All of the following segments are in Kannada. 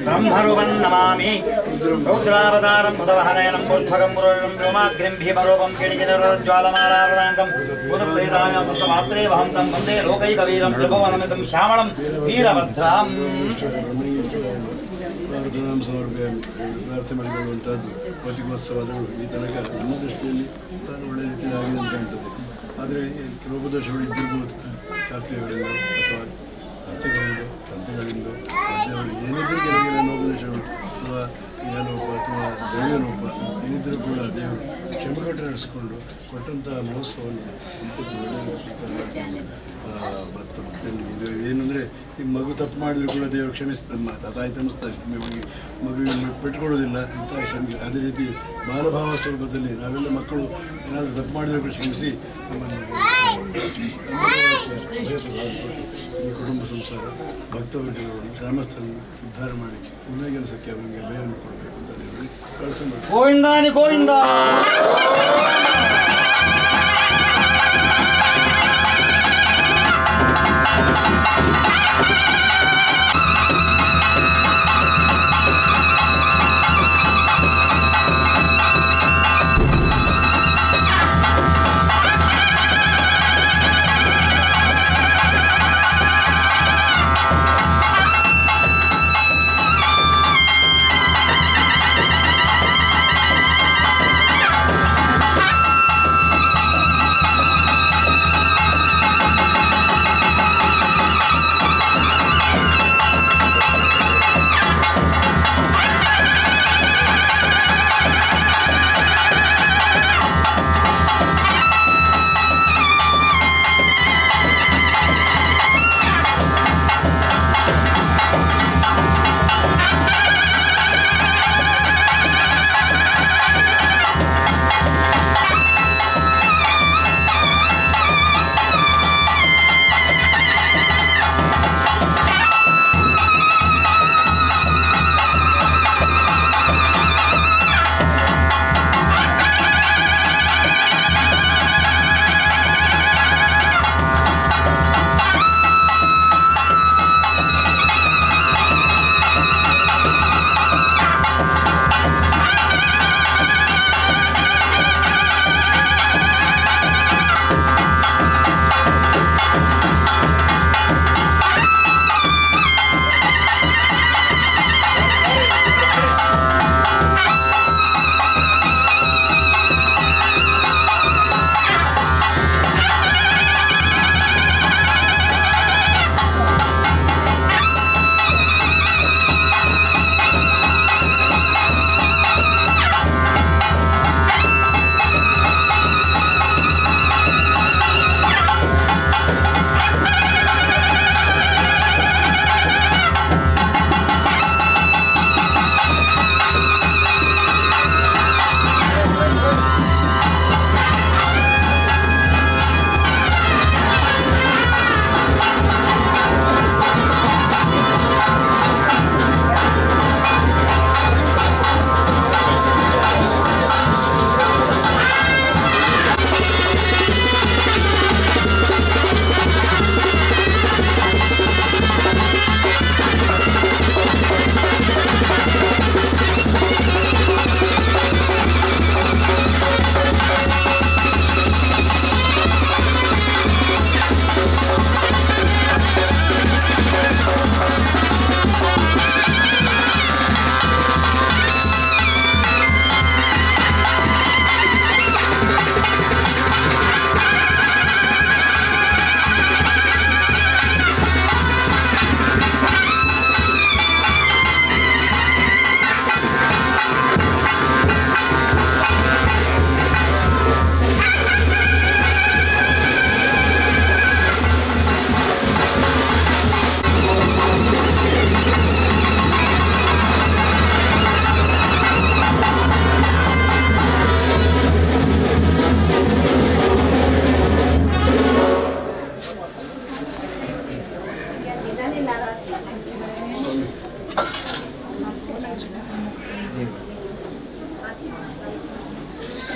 ब्रह्मरूपं नमामि रौद्रावतारं बुधवहनयनं बुद्धगं मुरुडं व्योमाग्निं भीमरूपं किणिकिनरज्वालमालावराङ्गं बुधप्रेताय मुक्तमात्रे वहं तं वन्दे लोकैकवीरं त्रिभुवनमिदं श्यामलं वीरभद्राम् ಸಮರ್ಪಯಾಮಿ ಪ್ರಾರ್ಥನೆ ಮಾಡಿಕೊಳ್ಳುವಂಥದ್ದು ಪತಿಕೋತ್ಸವಗಳು ಈ ತನಕ ನಮ್ಮ ದೃಷ್ಟಿಯಲ್ಲಿ ಒಳ್ಳೆಯ ರೀತಿಯಲ್ಲಿ ಆಗಿದೆ ಅಂತ ಕಾಣ್ತದೆ. ಆದರೆ ಲೋಪದೋಷಗಳು ಇದ್ದಿರ್ಬೋದು, ಶಾಸ್ತ್ರೀಯಗಳಿಂದ ಅಥವಾ ಅರ್ಥಗಳಿಂದ ತಂತ್ರಗಳಿಂದ ಮಧ್ಯಗಳು ಏನಿದ್ರೂ ಕೆಲವು ಲೋಪದೋಷಗಳು ಅಥವಾ ಯಾಲೋಪ ಅಥವಾ ದ್ರವ್ಯಲೋಪ ಏನಿದ್ದರೂ ಕೂಡ ದೇವರು ಕ್ಷಮೆಕೊಟ್ಟು ನಡೆಸಿಕೊಂಡು ಕೊಟ್ಟಂಥ ಮಹೋತ್ಸವವನ್ನು ಸಂಪೂರ್ಣ ಒಳ್ಳೆಯ ಸ್ವೀಕಾರ ಮಾಡಿಕೊಂಡು ಬರ್ತೇನೆ. ಇದು ಏನಂದರೆ ಈ ಮಗು ತಪ್ಪು ಮಾಡಿದರೂ ಕೂಡ ದೇವರು ಕ್ಷಮಿಸ್ತಾರೆ, ತಾಯಿ ತಮಿಸ್ತಾರೆ, ಮಗುವಿಗೆ ಪೆಟ್ಕೊಳ್ಳೋದಿಲ್ಲ ಅಂತ ಕ್ಷಮಿಸಿ. ಅದೇ ರೀತಿ ಬಾಲಭಾವ ಸ್ವರೂಪದಲ್ಲಿ ನಾವೆಲ್ಲ ಮಕ್ಕಳು ಏನಾದರೂ ತಪ್ಪು ಮಾಡಿದರೂ ಕೂಡ ಕ್ಷಮಿಸಿ ನಮ್ಮನ್ನು ಈ ಕುಟುಂಬ ಸಂಸಾರ ಭಕ್ತವರ್ಗಗಳನ್ನು ಗ್ರಾಮಸ್ಥರನ್ನು ಉದ್ಧಾರ ಮಾಡಿ ಮುಂದೆ ಕೆಲಸಕ್ಕೆ ಅವರಿಗೆ ಭಯವನ್ನು ಕೊಡಬೇಕು ಅಂತ ಹೇಳಿ ಪ್ರಾರ್ಥನೆ ಮಾಡಿ. ಗೋವಿಂದಾನಿ ಗೋವಿಂದ.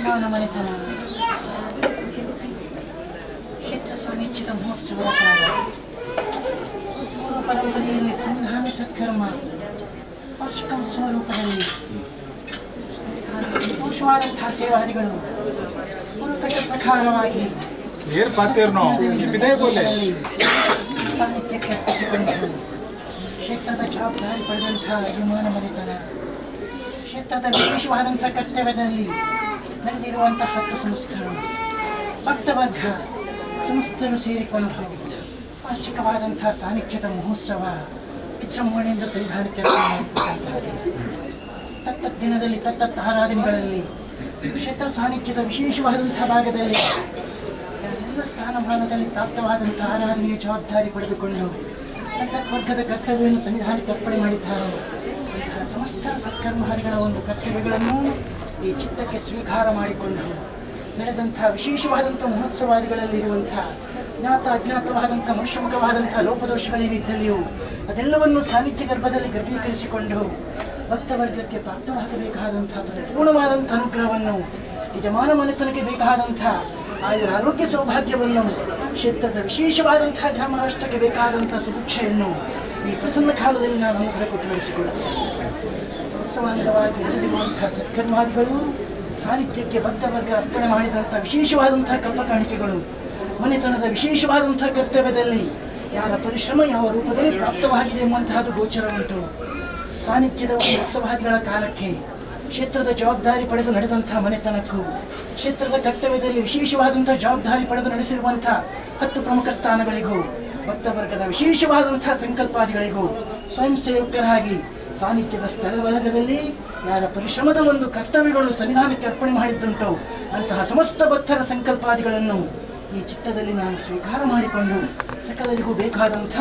ನಾವು ನಮ್ಮನೆ ತನ ಕ್ಷೇತ್ರ ಸಮೀಕ್ಷಿತ ಮಹೋತ್ಸವದ ಕಾಲ ಪರಂಪರೆಯಲ್ಲಿ ಸಂವಿಧಾನ ಸತ್ಕರ್ಮ ವಾರ್ಷಿಕ ಉತ್ಸವ ರೂಪದಲ್ಲಿ ಸಂತೋಷವಾದಂತಹ ಸೇವಾದಿಗಳು ಪುರುಕಟ ಪ್ರಕಾರವಾಗಿ ಸಾಹಿತ್ಯಕ್ಕೆ ಅರ್ಪಿಸಿಕೊಂಡು ಕ್ಷೇತ್ರದ ಜವಾಬ್ದಾರಿ ಪಡೆದಂತಹ ಅಭಿಮಾನ ಮನೆತನ, ಕ್ಷೇತ್ರದ ವಿಶೇಷವಾದಂತಹ ಕರ್ತವ್ಯದಲ್ಲಿ ನಡೆದಿರುವಂತಹ 10 ಸಂಸ್ಥೆಗಳು, ಭಕ್ತವರ್ಗ ಸಂಸ್ಥೆಗಳು ಸೇರಿಕೊಂಡು ವಾರ್ಷಿಕವಾದಂತಹ ಸಾನ್ನಿಧ್ಯದ ಮಹೋತ್ಸವ ವಿಜೃಂಭಣೆಯಿಂದ ಸಂವಿಧಾನಕ್ಕೆ ತತ್ತತ್ ದಿನದಲ್ಲಿ ತತ್ತತ್ ಆರಾಧನೆಗಳಲ್ಲಿ ಕ್ಷೇತ್ರ ಸಾನ್ನಿಧ್ಯದ ವಿಶೇಷವಾದಂತಹ ಭಾಗದಲ್ಲಿ ಎಲ್ಲ ಸ್ಥಾನಮಾನದಲ್ಲಿ ಪ್ರಾಪ್ತವಾದಂತಹ ಆರಾಧನೆಯ ಜವಾಬ್ದಾರಿ ಪಡೆದುಕೊಂಡು ತತ್ತತ್ ವರ್ಗದ ಕರ್ತವ್ಯವನ್ನು ಸಂವಿಧಾನಕ್ಕೆ ಅರ್ಪಣೆ ಮಾಡಿದ್ದಾರೋ ಸಮಸ್ತ ಸತ್ಕರ್ಮಹಾರಿಗಳ ಒಂದು ಕರ್ತವ್ಯಗಳನ್ನು ಈ ಚಿತ್ತಕ್ಕೆ ಸ್ವೀಕಾರ ಮಾಡಿಕೊಂಡು ನಡೆದಂತಹ ವಿಶೇಷವಾದಂಥ ಮಹೋತ್ಸವಾದಿಗಳಲ್ಲಿರುವಂತಹ ಜ್ಞಾತ ಅಜ್ಞಾತವಾದಂಥ ಮನುಷ್ಯಮುಖವಾದಂತಹ ಲೋಪದೋಷಗಳೇನಿದ್ದಲ್ಲಿಯೂ ಅದೆಲ್ಲವನ್ನು ಸಾನ್ನಿಧ್ಯ ಗರ್ಭದಲ್ಲಿ ಗರ್ಭೀಕರಿಸಿಕೊಂಡು ಭಕ್ತವರ್ಗಕ್ಕೆ ಪ್ರಾಪ್ತವಾಗಬೇಕಾದಂತಹ ಪರಿಪೂರ್ಣವಾದಂಥ ಅನುಗ್ರಹವನ್ನು ಯಜಮಾನ ಮನೆತನಕ್ಕೆ ಬೇಕಾದಂಥ ಆರೋಗ್ಯ ಸೌಭಾಗ್ಯವನ್ನು ಕ್ಷೇತ್ರದ ವಿಶೇಷವಾದಂತಹ ಗ್ರಾಮ ರಾಷ್ಟ್ರಕ್ಕೆ ಬೇಕಾದಂಥ ಸುಭಿಕ್ಷೆಯನ್ನು ಈ ಪ್ರಸನ್ನ ಕಾಲದಲ್ಲಿ ನಾನು ಅನುಗ್ರಹ ಕೊಟ್ಟು ನಡೆಸಿಕೊಳ್ಳುತ್ತೇನೆ. ಉತ್ಸವಾಂಗವಾಗಿ ನಡೆದಿರುವಂತಹ ಸತ್ಕರ್ಮಾದಿಗಳು, ಸಾನ್ನಿಧ್ಯಕ್ಕೆ ಭಕ್ತವರ್ಗ ಅರ್ಪಣೆ ಮಾಡಿದಂಥ ವಿಶೇಷವಾದಂತಹ ಕಲ್ಪ ಕಾಣಿಕೆಗಳು, ಮನೆತನದ ವಿಶೇಷವಾದಂತಹ ಕರ್ತವ್ಯದಲ್ಲಿ ಯಾರ ಪರಿಶ್ರಮ ಯಾವ ರೂಪದಲ್ಲಿ ಪ್ರಾಪ್ತವಾಗಿದೆ ಎಂಬಂತಹದ್ದು ಗೋಚರ ಉಂಟು. ಸಾನ್ನಿಧ್ಯದ ಒಂದು ಉತ್ಸವಾದಿಗಳ ಕಾಲಕ್ಕೆ ಕ್ಷೇತ್ರದ ಜವಾಬ್ದಾರಿ ಪಡೆದು ನಡೆದಂತಹ ಮನೆತನಕ್ಕೂ ಕ್ಷೇತ್ರದ ಕರ್ತವ್ಯದಲ್ಲಿ ವಿಶೇಷವಾದಂತಹ ಜವಾಬ್ದಾರಿ ಪಡೆದು ನಡೆಸಿರುವಂತಹ 10 ಪ್ರಮುಖ ಸ್ಥಾನಗಳಿಗೂ ಭಕ್ತವರ್ಗದ ವಿಶೇಷವಾದಂತಹ ಸಂಕಲ್ಪಾದಿಗಳಿಗೂ ಸ್ವಯಂ ಸೇವಕರಾಗಿ ಸಾನ್ನಿಧ್ಯದ ಸ್ಥಳವಲಗದಲ್ಲಿ ಯಾರ ಪರಿಶ್ರಮದ ಒಂದು ಕರ್ತವ್ಯಗಳು ಸಂವಿಧಾನಕ್ಕೆ ಅರ್ಪಣೆ ಮಾಡಿದ್ದುಂಟು ಅಂತಹ ಸಮಸ್ತ ಭಕ್ತರ ಸಂಕಲ್ಪಾದಿಗಳನ್ನು ಈ ಚಿತ್ತದಲ್ಲಿ ನಾನು ಸ್ವೀಕಾರ ಮಾಡಿಕೊಂಡು ಸಕಲರಿಗೂ ಬೇಕಾದಂಥ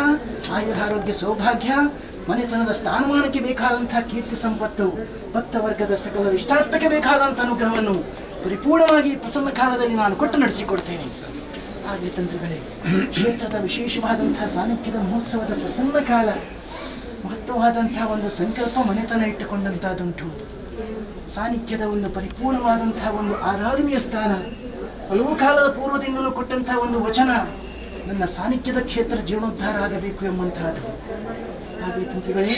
ಆಯುರಾರೋಗ್ಯ ಸೌಭಾಗ್ಯ, ಮನೆತನದ ಸ್ಥಾನಮಾನಕ್ಕೆ ಬೇಕಾದಂಥ ಕೀರ್ತಿ ಸಂಪತ್ತು, ಭಕ್ತವರ್ಗದ ಸಕಲ ಇಷ್ಟಾರ್ಥಕ್ಕೆ ಬೇಕಾದಂಥ ಅನುಗ್ರಹವನ್ನು ಪರಿಪೂರ್ಣವಾಗಿ ಪ್ರಸನ್ನ ಕಾಲದಲ್ಲಿ ನಾನು ಕೊಟ್ಟು ನಡೆಸಿಕೊಡ್ತೇನೆ. ಹಾಗೆ ತಂತ್ರಿಗಳೇ, ಕ್ಷೇತ್ರದ ವಿಶೇಷವಾದಂತಹ ಸಾನ್ನಿಧ್ಯದ ಮಹೋತ್ಸವದ ಪ್ರಸನ್ನ ಕಾಲ ಮಹತ್ವವಾದಂತಹ ಒಂದು ಸಂಕಲ್ಪ ಮನೆತನ ಇಟ್ಟುಕೊಂಡಂತಹದುಂಟು. ಸಾನ್ನಿಧ್ಯದ ಒಂದು ಪರಿಪೂರ್ಣವಾದಂತಹ ಒಂದು ಆರಾಧನೆಯ ಸ್ಥಾನ, ಹಲವು ಕಾಲದ ಪೂರ್ವದಿಂದಲೂ ಕೊಟ್ಟಂತಹ ಒಂದು ವಚನ, ನನ್ನ ಸಾನ್ನಿಧ್ಯದ ಕ್ಷೇತ್ರ ಜೀರ್ಣೋದ್ಧಾರ ಆಗಬೇಕು ಎಂಬಂತಹದ್ದು. ಹಾಗೆ ತಂತ್ರಿಗಳೇ,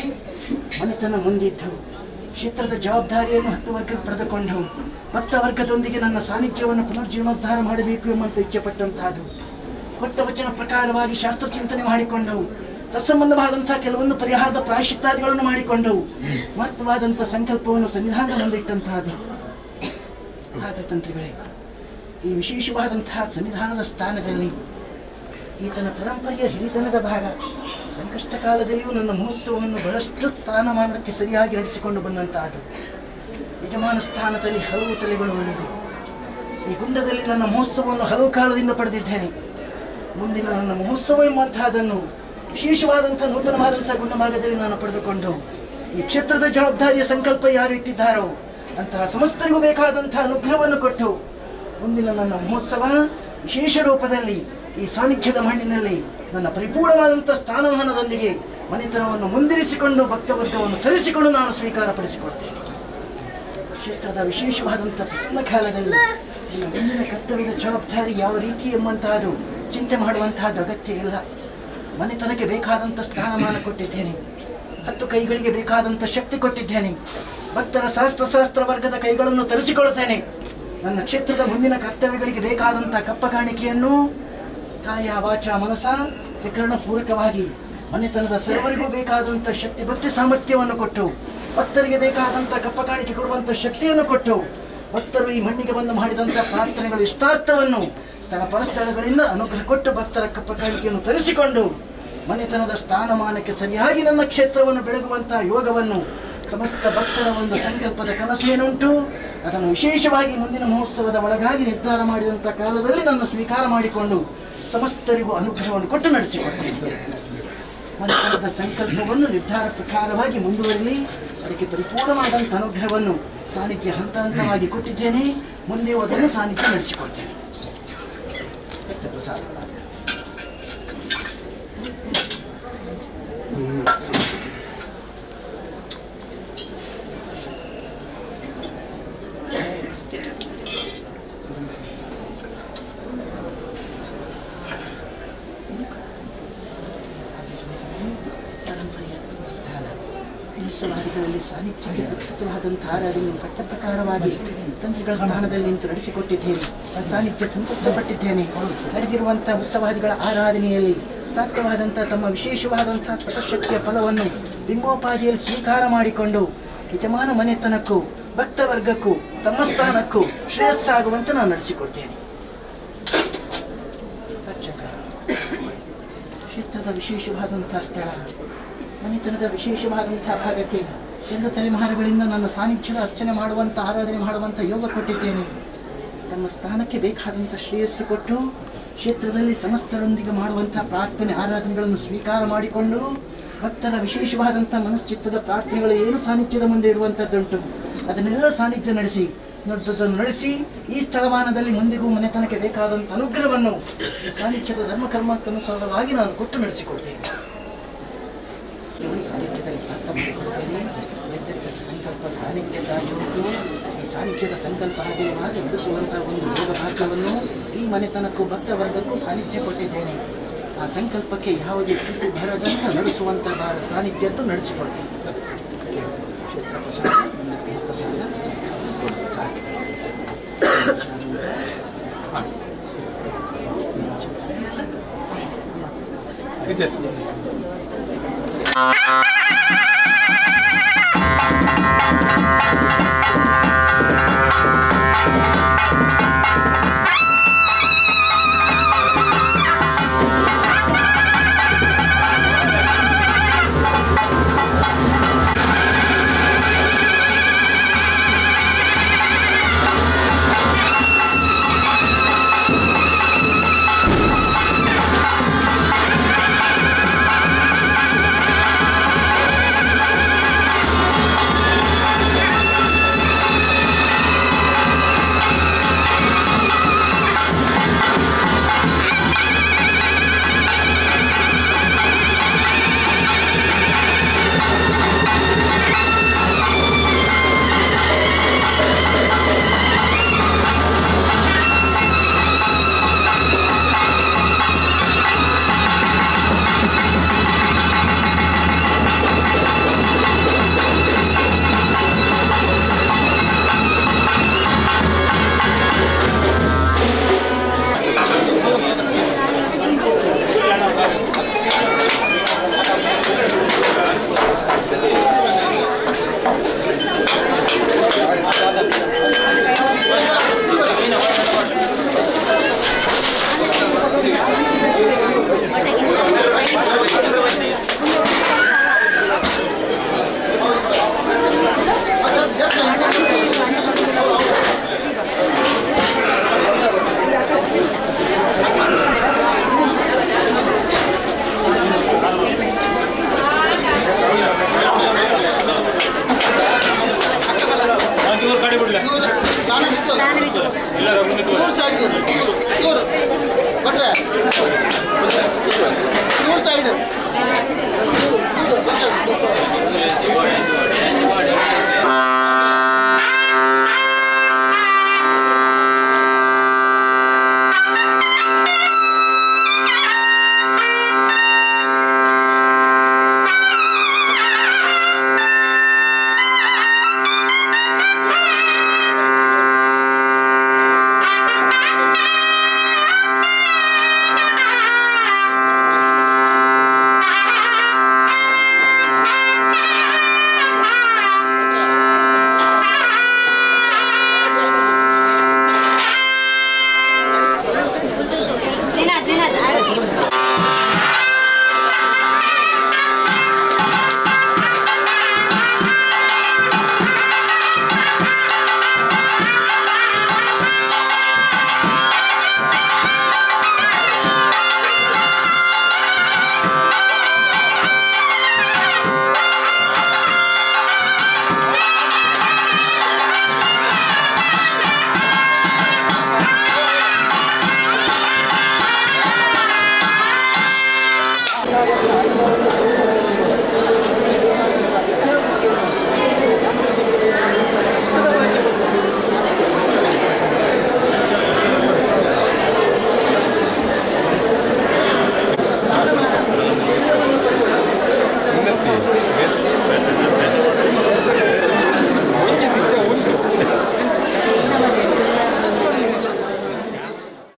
ಮನೆತನ ಮುಂದಿದ್ದು ಕ್ಷೇತ್ರದ ಜವಾಬ್ದಾರಿಯನ್ನು 10 ವರ್ಗಕ್ಕೆ ಪಡೆದುಕೊಂಡು ಭಕ್ತವರ್ಗದೊಂದಿಗೆ ನನ್ನ ಸಾನ್ನಿಧ್ಯವನ್ನು ಪುನರ್ಜೀರ್ಣೋದ್ಧಾರ ಮಾಡಬೇಕು ಎಂಬಂತ ಇಚ್ಛೆ ಪಟ್ಟಂತಹದ್ದು. ಕೊಟ್ಟ ವಚನ ಪ್ರಕಾರವಾಗಿ ಶಾಸ್ತ್ರ ಚಿಂತನೆ ಮಾಡಿಕೊಂಡು ತತ್ಸಂಬಂಧವಾದಂತಹ ಕೆಲವೊಂದು ಪರಿಹಾರದ ಪ್ರಾಯಶ್ಚಿತ್ತಾದಿಗಳನ್ನು ಮಾಡಿಕೊಂಡು ಮಹತ್ವವಾದಂಥ ಸಂಕಲ್ಪವನ್ನು ಸಂವಿಧಾನದ ಮುಂದಿಟ್ಟಂತಹದ್ದು. ಹಾಗೆ ತಂತ್ರಿಗಳೇ, ಈ ವಿಶೇಷವಾದಂತಹ ಸಂವಿಧಾನದ ಸ್ಥಾನದಲ್ಲಿ ಈತನ ಪರಂಪರೆಯ ಹಿರಿತನದ ಭಾಗ ಸಂಕಷ್ಟ ಕಾಲದಲ್ಲಿಯೂ ನನ್ನ ಮಹೋತ್ಸವವನ್ನು ಬಹಳಷ್ಟು ಸ್ಥಾನಮಾನಕ್ಕೆ ಸರಿಯಾಗಿ ನಡೆಸಿಕೊಂಡು ಬಂದಂತಹದ್ದು. ಯಜಮಾನ ಸ್ಥಾನದಲ್ಲಿ ಹಲವು ತಲೆಗಳು ಉಳಿದೆ. ಈ ಗುಂಡದಲ್ಲಿ ನನ್ನ ಮಹೋತ್ಸವವನ್ನು ಹಲವು ಕಾಲದಿಂದ ಪಡೆದಿದ್ದೇನೆ. ಮುಂದಿನ ನನ್ನ ಮಹೋತ್ಸವ ಎಂಬಂತಹದನ್ನು ವಿಶೇಷವಾದಂಥ ನೂತನವಾದಂಥ ಗುಂಡಭಾಗದಲ್ಲಿ ನಾನು ಪಡೆದುಕೊಂಡು ಈ ಕ್ಷೇತ್ರದ ಜವಾಬ್ದಾರಿಯ ಸಂಕಲ್ಪ ಯಾರು ಇಟ್ಟಿದ್ದಾರೋ ಅಂತಹ ಸಮಸ್ತರಿಗೂ ಬೇಕಾದಂತಹ ಅನುಗ್ರಹವನ್ನು ಕೊಟ್ಟು ಮುಂದಿನ ನನ್ನ ಮಹೋತ್ಸವ ವಿಶೇಷ ರೂಪದಲ್ಲಿ ಈ ಸಾನ್ನಿಧ್ಯದ ಮಣ್ಣಿನಲ್ಲಿ ನನ್ನ ಪರಿಪೂರ್ಣವಾದಂಥ ಸ್ಥಾನಮಾನದೊಂದಿಗೆ ಮನೆತನವನ್ನು ಮುಂದಿರಿಸಿಕೊಂಡು ಭಕ್ತವರ್ಗವನ್ನು ತರಿಸಿಕೊಂಡು ನಾನು ಸ್ವೀಕಾರ ಪಡಿಸಿಕೊಡ್ತೇನೆ. ಕ್ಷೇತ್ರದ ವಿಶೇಷವಾದಂಥ ಪ್ರಸನ್ನ ಕಾಲದಲ್ಲಿ ನನ್ನ ಮುಂದಿನ ಕರ್ತವ್ಯದ ಜವಾಬ್ದಾರಿ ಯಾವ ರೀತಿ ಎಂಬಂತಹದ್ದು ಚಿಂತೆ ಮಾಡುವಂತಹದ್ದು ಅಗತ್ಯ ಇಲ್ಲ. ಮನೆತನಕ್ಕೆ ಬೇಕಾದಂಥ ಸ್ಥಾನಮಾನ ಕೊಟ್ಟಿದ್ದೇನೆ, 10 ಕೈಗಳಿಗೆ ಬೇಕಾದಂಥ ಶಕ್ತಿ ಕೊಟ್ಟಿದ್ದೇನೆ, ಭಕ್ತರ ಸಹಸ್ರ ವರ್ಗದ ಕೈಗಳನ್ನು ತರಿಸಿಕೊಳ್ಳುತ್ತೇನೆ. ನನ್ನ ಕ್ಷೇತ್ರದ ಮುಂದಿನ ಕರ್ತವ್ಯಗಳಿಗೆ ಬೇಕಾದಂಥ ಕಪ್ಪ ಕಾಣಿಕೆಯನ್ನು ಕಾಯ ವಾಚ ಮನಸ ತ್ರಿಕರಣ ಪೂರಕವಾಗಿ ಮನೆತನದ ಸರ್ವರಿಗೂ ಬೇಕಾದಂಥ ಶಕ್ತಿ ಭಕ್ತಿ ಸಾಮರ್ಥ್ಯವನ್ನು ಕೊಟ್ಟು ಭಕ್ತರಿಗೆ ಬೇಕಾದಂಥ ಕಪ್ಪ ಕಾಣಿಕೆ ಕೊಡುವಂಥ ಶಕ್ತಿಯನ್ನು ಕೊಟ್ಟು ಭಕ್ತರು ಈ ಮಣ್ಣಿಗೆ ಬಂದು ಮಾಡಿದಂಥ ಪ್ರಾರ್ಥನೆಗಳ ಇಷ್ಟಾರ್ಥವನ್ನು ಸ್ಥಳ ಪರಸ್ಥಳಗಳಿಂದ ಅನುಗ್ರಹ ಕೊಟ್ಟು ಭಕ್ತರ ಕಪ್ಪ ಕಾಣಿಕೆಯನ್ನು ತರಿಸಿಕೊಂಡು ಮನೆತನದ ಸ್ಥಾನಮಾನಕ್ಕೆ ಸರಿಯಾಗಿ ನನ್ನ ಕ್ಷೇತ್ರವನ್ನು ಬೆಳಗುವಂತಹ ಯೋಗವನ್ನು ಸಮಸ್ತ ಭಕ್ತರ ಒಂದು ಸಂಕಲ್ಪದ ಕನಸೇನುಂಟು ಅದನ್ನು ವಿಶೇಷವಾಗಿ ಮುಂದಿನ ಮಹೋತ್ಸವದ ಒಳಗಾಗಿ ನಿರ್ಧಾರ ಮಾಡಿದಂಥ ಕಾಲದಲ್ಲಿ ನನ್ನ ಸ್ವೀಕಾರ ಮಾಡಿಕೊಂಡು ಸಮಸ್ತರಿಗೂ ಅನುಗ್ರಹವನ್ನು ಕೊಟ್ಟು ನಡೆಸಿಕೊಡ್ತೇನೆ. ಮನೆತನದ ಸಂಕಲ್ಪವನ್ನು ನಿರ್ಧಾರ ಪ್ರಕಾರವಾಗಿ ಮುಂದುವರಿಲಿ, ಅದಕ್ಕೆ ಪರಿಪೂರ್ಣವಾದಂಥ ಅನುಗ್ರಹವನ್ನು ಸಾನ್ನಿಧ್ಯ ಹಂತ ಹಂತವಾಗಿ ಕೊಟ್ಟಿದ್ದೇನೆ. ಮುಂದೆಯೂ ಅದನ್ನು ಸಾನ್ನಿಧ್ಯ ನಡೆಸಿಕೊಡ್ತೇನೆ. ಪ್ರಸಾದ ಉತ್ಸವಾದಿಗಳಲ್ಲಿ ಸಾನ್ನಿಧ್ಯಕ್ಕೆ ಪ್ರಸ್ತುತವಾದಂಥ ಆರಾಧನೆಯನ್ನು ಪಟ್ಟ ಪ್ರಕಾರವಾಗಿ ತಂತ್ರಿಗಳ ಸ್ಥಾನದಲ್ಲಿ ನಿಂತು ನಡೆಸಿಕೊಟ್ಟಿದ್ದೇನೆ. ಸಾನ್ನಿಧ್ಯ ಸಂತೃಪ್ತಪಟ್ಟಿದ್ದೇನೆ. ನಡೆದಿರುವಂಥ ಉತ್ಸವಾದಿಗಳ ಆರಾಧನೆಯಲ್ಲಿ ಪ್ರಾಪ್ತವಾದಂಥ ತಮ್ಮ ವಿಶೇಷವಾದಂಥ ಸ್ಫಟಶಕ್ತಿಯ ಫಲವನ್ನು ಬಿಂಬೋಪಾದಿಯಲ್ಲಿ ಸ್ವೀಕಾರ ಮಾಡಿಕೊಂಡು ಯಜಮಾನ ಮನೆತನಕ್ಕೂ ಭಕ್ತವರ್ಗಕ್ಕೂ ತಮ್ಮ ಸ್ಥಾನಕ್ಕೂ ಶ್ರೇಯಸ್ಸಾಗುವಂತೆ ನಾನು ನಡೆಸಿಕೊಡ್ತೇನೆ. ಕ್ಷೇತ್ರದ ವಿಶೇಷವಾದಂಥ ಸ್ಥಳ, ಮನೆತನದ ವಿಶೇಷವಾದಂಥ ಭಾಗಕ್ಕೆ 2 ತಲೆಮಾರುಗಳಿಂದ ನನ್ನ ಸಾನ್ನಿಧ್ಯದ ಅರ್ಚನೆ ಮಾಡುವಂಥ ಆರಾಧನೆ ಮಾಡುವಂಥ ಯೋಗ ಕೊಟ್ಟಿದ್ದೇನೆ. ತಮ್ಮ ಸ್ಥಾನಕ್ಕೆ ಬೇಕಾದಂಥ ಶ್ರೇಯಸ್ಸು ಕೊಟ್ಟು ಕ್ಷೇತ್ರದಲ್ಲಿ ಸಮಸ್ತರೊಂದಿಗೆ ಮಾಡುವಂಥ ಪ್ರಾರ್ಥನೆ ಆರಾಧನೆಗಳನ್ನು ಸ್ವೀಕಾರ ಮಾಡಿಕೊಂಡು ಭಕ್ತರ ವಿಶೇಷವಾದಂಥ ಮನಶ್ಚಿತ್ತದ ಪ್ರಾರ್ಥನೆಗಳು ಏನು ಸಾನ್ನಿಧ್ಯದ ಮುಂದೆ ಇಡುವಂಥದ್ದುಂಟು ಅದನ್ನೆಲ್ಲ ಸಾನ್ನಿಧ್ಯ ನಡೆಸಿ ಈ ಸ್ಥಳಮಾನದಲ್ಲಿ ಮುಂದೆಗೂ ಮನೆತನಕ್ಕೆ ಬೇಕಾದಂಥ ಅನುಗ್ರಹವನ್ನು ಸಾನ್ನಿಧ್ಯದ ಧರ್ಮಕರ್ಮಕ್ಕನುಸಾರವಾಗಿ ನಾನು ಕೊಟ್ಟು ನಡೆಸಿಕೊಡ್ತೇನೆ. ಸಾನ್ನಿಧ್ಯದಲ್ಲಿ ಪ್ರಾರ್ಥನೆ ಮಾಡಿಕೊಡ್ತೇನೆ. ನಿರ್ಧರಿತ ಸಂಕಲ್ಪ ಸಾನ್ನಿಧ್ಯಕ್ಕಾಗಿ ಉಂಟು. ಈ ಸಾನ್ನಿಧ್ಯದ ಸಂಕಲ್ಪ ಹಾಗೆ ನಡೆಸುವಂತಹ ಒಂದು ಯೋಗ ಭಾಗ್ಯವನ್ನು ಈ ಮನೆತನಕ್ಕೂ ಭಕ್ತವರ್ಗಕ್ಕೂ ಸಾನ್ನಿಧ್ಯ ಕೊಟ್ಟಿದ್ದೇನೆ. ಆ ಸಂಕಲ್ಪಕ್ಕೆ ಯಾವುದೇ ಚ್ಯುತಿ ಬರದಂತ ನಡೆಸುವಂಥ ಸಾನ್ನಿಧ್ಯದ್ದು ನಡೆಸಿಕೊಡ್ತೇನೆ. ಕ್ಷೇತ್ರ ಪ್ರಸಾದ